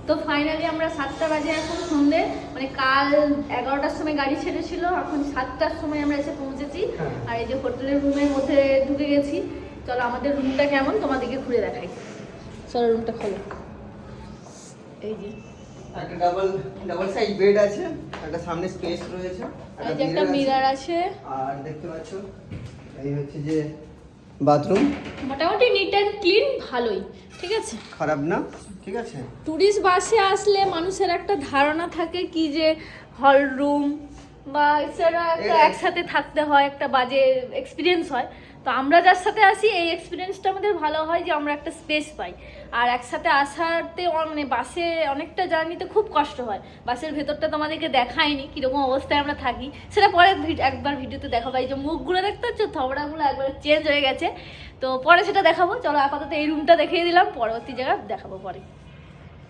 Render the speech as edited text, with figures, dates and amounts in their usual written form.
তো ফাইনালি আমরা 7টা বাজে এখন সন্ধ্যে, মানে কাল 11টার সময় গাড়ি ছেড়েছিল, এখন 7টার সময় আমরা এসে পৌঁছেছি। আর এই যে হোটেলের রুমের মধ্যে ঢুকে গেছি। চলো আমাদের রুমটা কেমন তোমাদেরকে ঘুরে দেখাই। চলো রুমটা খোলো। এই যে একটা ডাবল সাইজ বেড আছে, একটা সামনে স্পেস রয়েছে, এই যে একটা মিরর আছে, আর দেখতে পাচ্ছ এই হচ্ছে যে বাথরুম। মোটামুটি নিট অ্যান্ড ক্লিন, ভালোই, ঠিক আছে, খারাপ না, ঠিক আছে। টুরিস্ট বাসে আসলে মানুষের একটা ধারণা থাকে কি যে হল রুম বা এছাড়া একটা একসাথে থাকতে হয়, একটা বাজে এক্সপিরিয়েন্স হয়। তো আমরা যার সাথে আসি এই এক্সপিরিয়েন্সটা আমাদের ভালো হয় যে আমরা একটা স্পেস পাই। আর একসাথে আসাতে মানে বাসে অনেকটা জার্নিতে খুব কষ্ট হয়। বাসের ভেতরটা তোমাদেরকে দেখায়নি কীরকম অবস্থায় আমরা থাকি, সেটা পরে একবার ভিডিওতে দেখাবো। এই যে মুখগুলো দেখতে হচ্ছে, থবড়াগুলো একবার চেঞ্জ হয়ে গেছে, তো পরে সেটা দেখাবো। চলো আপাতত এই রুমটা দেখিয়ে দিলাম, পরবর্তী জায়গা দেখাবো পরে।